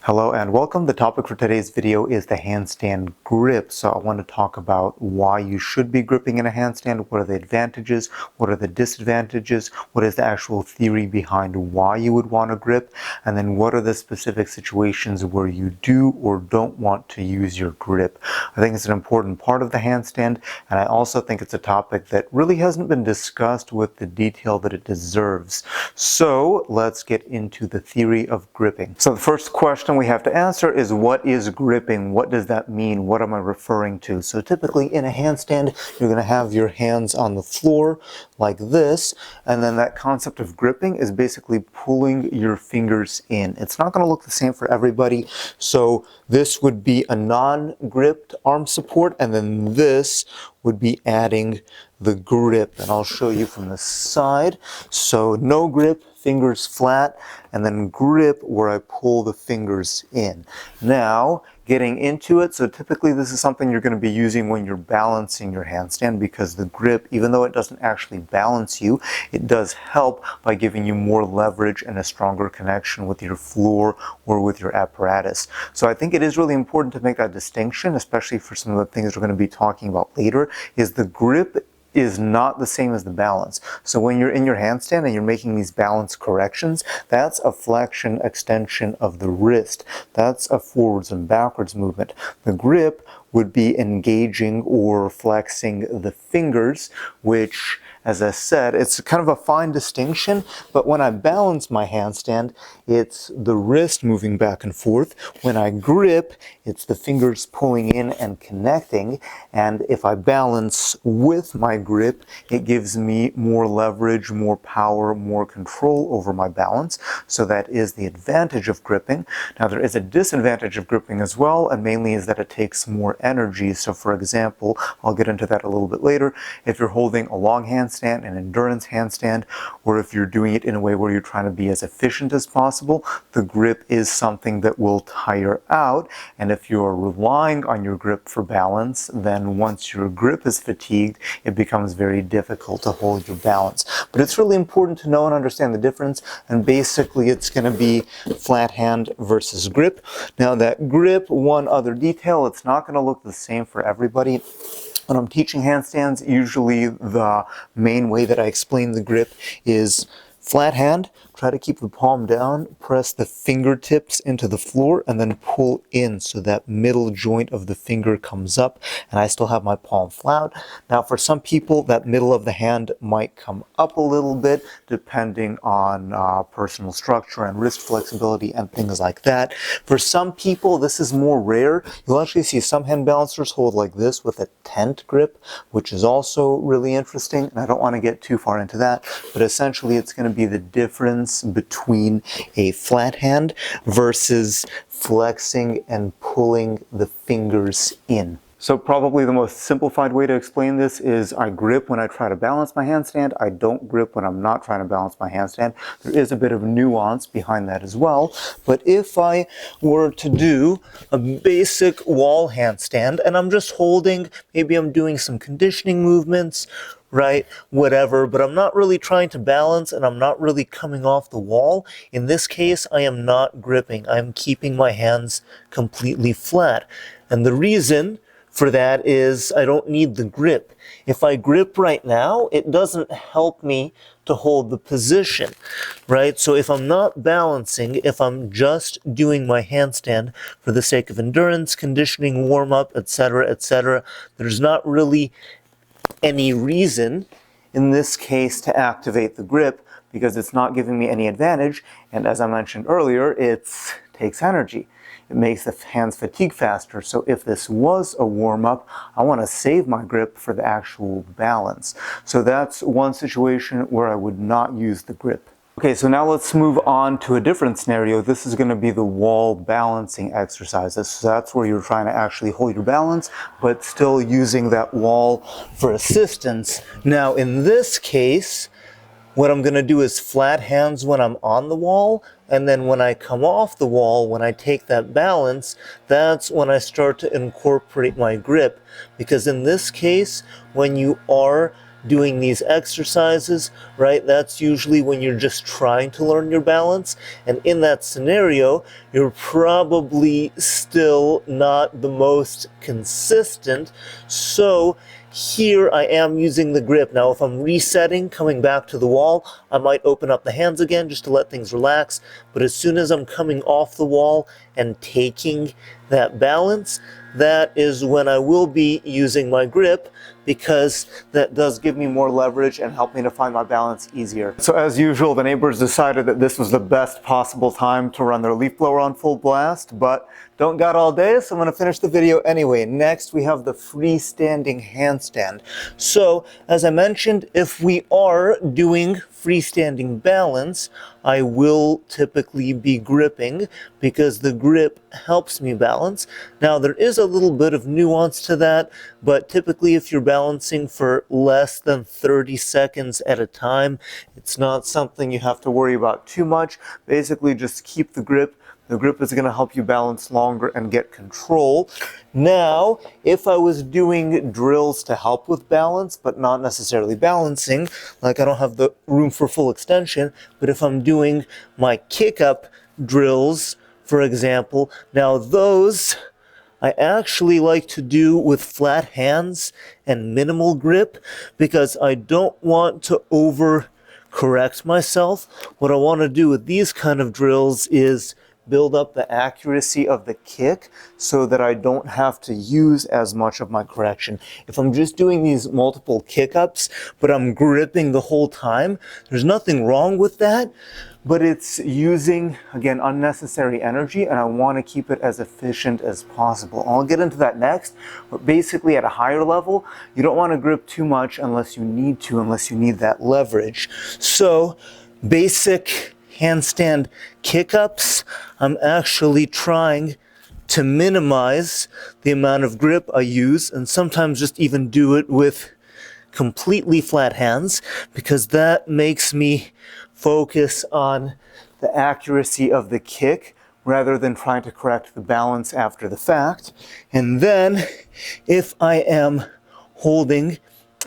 Hello and welcome. The topic for today's video is the handstand grip. So I want to talk about why you should be gripping in a handstand. What are the advantages? What are the disadvantages? What is the actual theory behind why you would want to grip? And then what are the specific situations where you do or don't want to use your grip? I think it's an important part of the handstand, and I also think it's a topic that really hasn't been discussed with the detail that it deserves. So let's get into the theory of gripping. So the first question we have to answer is, what is gripping? What does that mean? What am I referring to? So typically in a handstand, you're going to have your hands on the floor like this, and then that concept of gripping is basically pulling your fingers in. It's not going to look the same for everybody. So this would be a non-gripped arm support, and then this would be adding the grip, and I'll show you from the side. So no grip, fingers flat, and then grip where I pull the fingers in. Now, getting into it, so typically this is something you're going to be using when you're balancing your handstand, because the grip, even though it doesn't actually balance you, it does help by giving you more leverage and a stronger connection with your floor or with your apparatus. So I think it is really important to make that distinction, especially for some of the things we're going to be talking about later, is the grip is not the same as the balance. So when you're in your handstand and you're making these balance corrections, that's a flexion extension of the wrist. That's a forwards and backwards movement. The grip would be engaging or flexing the fingers, which, as I said, it's kind of a fine distinction, but when I balance my handstand, it's the wrist moving back and forth. When I grip, it's the fingers pulling in and connecting, and if I balance with my grip, it gives me more leverage, more power, more control over my balance. So that is the advantage of gripping. Now there is a disadvantage of gripping as well, and mainly is that it takes more energy. So for example, I'll get into that a little bit later. If you're holding a long handstand, an endurance handstand, or if you're doing it in a way where you're trying to be as efficient as possible, the grip is something that will tire out. And if you're relying on your grip for balance, then once your grip is fatigued, it becomes very difficult to hold your balance. But it's really important to know and understand the difference, and basically it's going to be flat hand versus grip. Now that grip, one other detail, it's not going to look the same for everybody. When I'm teaching handstands, usually the main way that I explain the grip is flat hand. Try to keep the palm down, press the fingertips into the floor, and then pull in so that middle joint of the finger comes up, and I still have my palm flat. Now for some people, that middle of the hand might come up a little bit, depending on personal structure and wrist flexibility and things like that. For some people, this is more rare. You'll actually see some hand balancers hold like this with a tent grip, which is also really interesting, and I don't want to get too far into that, but essentially it's going to be the difference between a flat hand versus flexing and pulling the fingers in. So probably the most simplified way to explain this is I grip when I try to balance my handstand. I don't grip when I'm not trying to balance my handstand. There is a bit of nuance behind that as well. But if I were to do a basic wall handstand and I'm just holding, maybe I'm doing some conditioning movements, right, whatever, but I'm not really trying to balance and I'm not really coming off the wall. In this case, I am not gripping. I'm keeping my hands completely flat. And the reason for that is I don't need the grip. If I grip right now, it doesn't help me to hold the position, right? So if I'm not balancing, if I'm just doing my handstand for the sake of endurance, conditioning, warm-up, etc., there's not really any reason in this case to activate the grip, because it's not giving me any advantage, and as I mentioned earlier, it takes energy. It makes the hands fatigue faster. So if this was a warm-up, I want to save my grip for the actual balance. So that's one situation where I would not use the grip. Okay, so now let's move on to a different scenario. This is going to be the wall balancing exercises. So that's where you're trying to actually hold your balance, but still using that wall for assistance. Now, in this case, what I'm going to do is flat hands when I'm on the wall, and then when I come off the wall, when I take that balance, that's when I start to incorporate my grip. Because in this case, when you are doing these exercises, right? That's usually when you're just trying to learn your balance. And in that scenario, you're probably still not the most consistent. So here I am using the grip. Now, if I'm resetting, coming back to the wall, I might open up the hands again just to let things relax. But as soon as I'm coming off the wall and taking that balance, that is when I will be using my grip, because that does give me more leverage and help me to find my balance easier. So as usual, the neighbors decided that this was the best possible time to run their leaf blower on full blast, but don't got all day, so I'm going to finish the video anyway. Next, we have the freestanding handstand. So, as I mentioned, if we are doing freestanding balance, I will typically be gripping because the grip helps me balance. Now, there is a little bit of nuance to that, but typically if you're balancing for less than 30 seconds at a time, it's not something you have to worry about too much. Basically, just keep the grip. The grip is going to help you balance longer and get control. Now, if I was doing drills to help with balance, but not necessarily balancing, like I don't have the room for full extension, but if I'm doing my kick-up drills, for example, now those I actually like to do with flat hands and minimal grip because I don't want to overcorrect myself. What I want to do with these kind of drills is build up the accuracy of the kick so that I don't have to use as much of my correction. If I'm just doing these multiple kick-ups, but I'm gripping the whole time, there's nothing wrong with that, but it's using, again, unnecessary energy, and I want to keep it as efficient as possible. I'll get into that next, but basically at a higher level, you don't want to grip too much unless you need to, unless you need that leverage. So, basic handstand kick-ups, I'm actually trying to minimize the amount of grip I use, and sometimes just even do it with completely flat hands, because that makes me focus on the accuracy of the kick rather than trying to correct the balance after the fact. And then if I am holding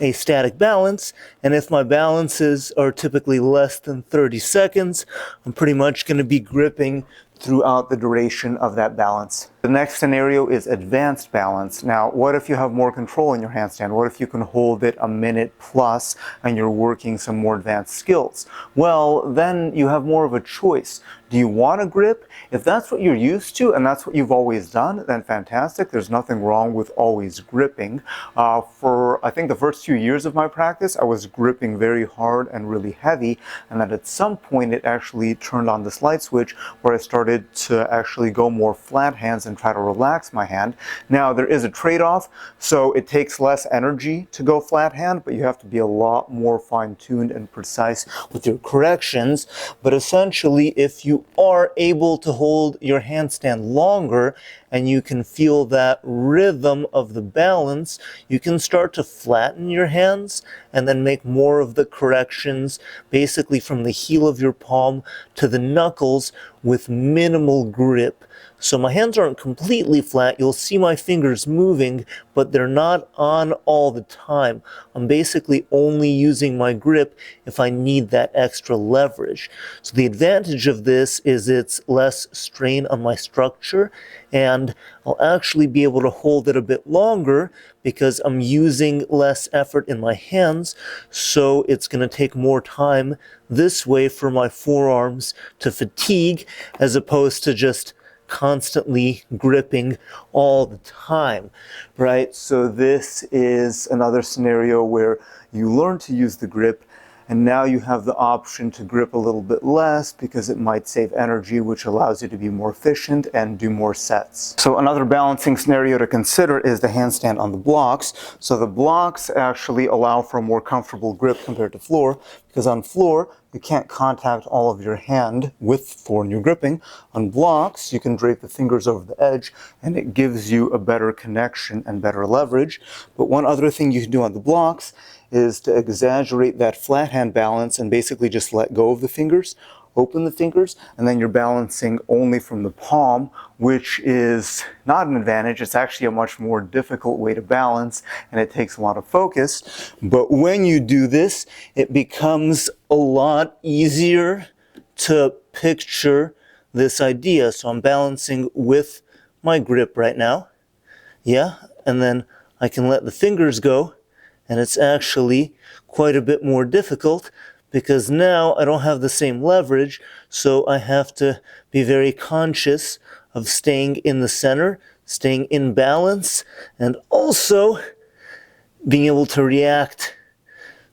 a static balance, and if my balances are typically less than 30 seconds, I'm pretty much going to be gripping throughout the duration of that balance. The next scenario is advanced balance. Now, what if you have more control in your handstand? What if you can hold it a minute plus and you're working some more advanced skills? Well, then you have more of a choice. Do you want to grip? If that's what you're used to and that's what you've always done, then fantastic. There's nothing wrong with always gripping. For I think the first few years of my practice, I was gripping very hard and really heavy, and then at some point it actually turned on this light switch where I started to actually go more flat hands and try to relax my hand. Now, there is a trade-off, so it takes less energy to go flat hand, but you have to be a lot more fine-tuned and precise with your corrections. But essentially, if you are able to hold your handstand longer and you can feel that rhythm of the balance, you can start to flatten your hands and then make more of the corrections basically from the heel of your palm to the knuckles with minimal grip. So my hands aren't completely flat. You'll see my fingers moving, but they're not on all the time. I'm basically only using my grip if I need that extra leverage. So the advantage of this is it's less strain on my structure, and I'll actually be able to hold it a bit longer because I'm using less effort in my hands, so it's going to take more time this way for my forearms to fatigue as opposed to just constantly gripping all the time, right? So this is another scenario where you learn to use the grip, and now you have the option to grip a little bit less because it might save energy, which allows you to be more efficient and do more sets. So another balancing scenario to consider is the handstand on the blocks. So the blocks actually allow for a more comfortable grip compared to floor, because on floor, you can't contact all of your hand with floor when you're gripping. On blocks, you can drape the fingers over the edge, and it gives you a better connection and better leverage. But one other thing you can do on the blocks is to exaggerate that flat hand balance and basically just let go of the fingers. open the fingers, and then you're balancing only from the palm, which is not an advantage. It's actually a much more difficult way to balance, and it takes a lot of focus. But when you do this, it becomes a lot easier to picture this idea. So I'm balancing with my grip right now. Yeah, and then I can let the fingers go, and it's actually quite a bit more difficult because now I don't have the same leverage, so I have to be very conscious of staying in the center, staying in balance, and also being able to react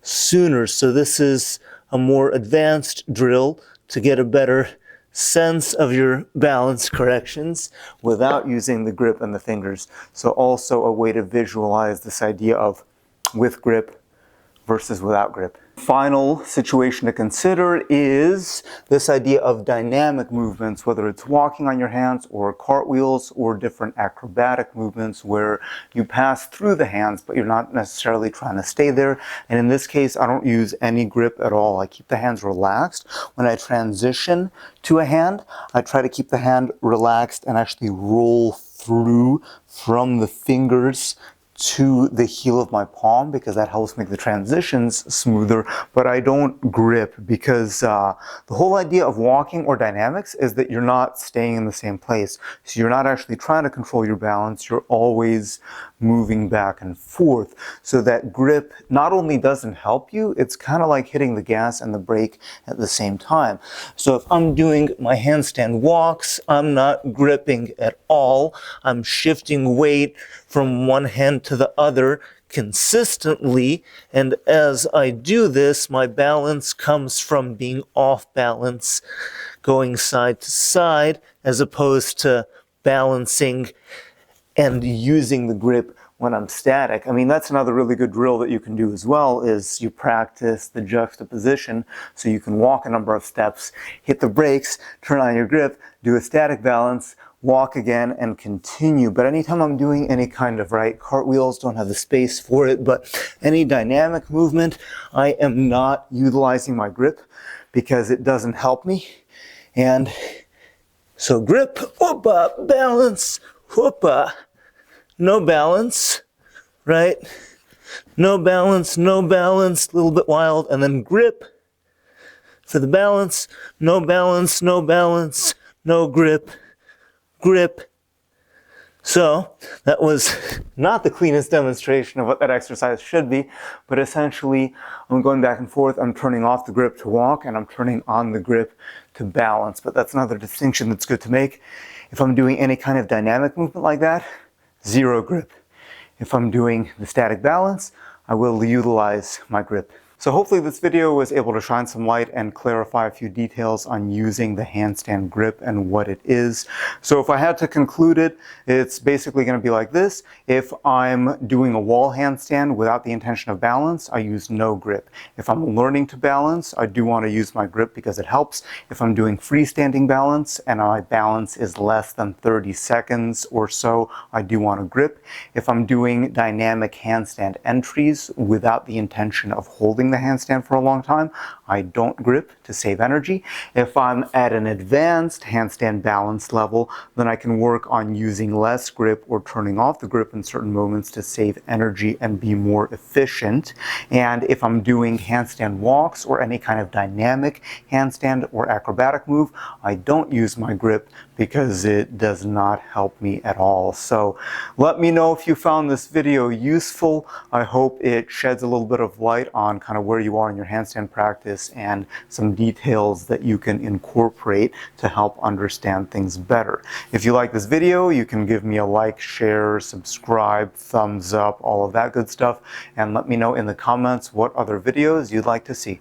sooner. So this is a more advanced drill to get a better sense of your balance corrections without using the grip and the fingers. So also a way to visualize this idea of with grip versus without grip. Final situation to consider is this idea of dynamic movements, whether it's walking on your hands or cartwheels or different acrobatic movements where you pass through the hands, but you're not necessarily trying to stay there. And in this case, I don't use any grip at all. I keep the hands relaxed. When I transition to a hand, I try to keep the hand relaxed and actually roll through from the fingers to the heel of my palm, because that helps make the transitions smoother. But I don't grip because the whole idea of walking or dynamics is that you're not staying in the same place. So you're not actually trying to control your balance, you're always moving back and forth. So that grip not only doesn't help you, it's kind of like hitting the gas and the brake at the same time. So if I'm doing my handstand walks, I'm not gripping at all. I'm shifting weight from one hand to the other consistently, and as I do this, my balance comes from being off balance, going side to side, as opposed to balancing and using the grip when I'm static. I mean, that's another really good drill that you can do as well, is you practice the juxtaposition. So you can walk a number of steps, hit the brakes, turn on your grip, do a static balance, walk again, and continue. But anytime I'm doing any kind of cartwheels, don't have the space for it, but any dynamic movement, I am not utilizing my grip because it doesn't help me. And so grip, whoopa, balance, whoopa. No balance, right? No balance, no balance, a little bit wild, and then grip for the balance, no balance, no balance, no grip, grip. So that was not the cleanest demonstration of what that exercise should be, but essentially I'm going back and forth, I'm turning off the grip to walk, and I'm turning on the grip to balance. But that's another distinction that's good to make. If I'm doing any kind of dynamic movement like that, zero grip. If I'm doing the static balance, I will utilize my grip. So hopefully this video was able to shine some light and clarify a few details on using the handstand grip and what it is. So if I had to conclude it, it's basically going to be like this. If I'm doing a wall handstand without the intention of balance, I use no grip. If I'm learning to balance, I do want to use my grip because it helps. If I'm doing freestanding balance and my balance is less than 30 seconds or so, I do want to grip. If I'm doing dynamic handstand entries without the intention of holding the handstand for a long time, I don't grip to save energy. If I'm at an advanced handstand balance level, then I can work on using less grip or turning off the grip in certain moments to save energy and be more efficient. And if I'm doing handstand walks or any kind of dynamic handstand or acrobatic move, I don't use my grip because it does not help me at all. So let me know if you found this video useful. I hope it sheds a little bit of light on kind of where you are in your handstand practice and some details that you can incorporate to help understand things better. If you like this video, you can give me a like, share, subscribe, thumbs up, all of that good stuff, and let me know in the comments what other videos you'd like to see.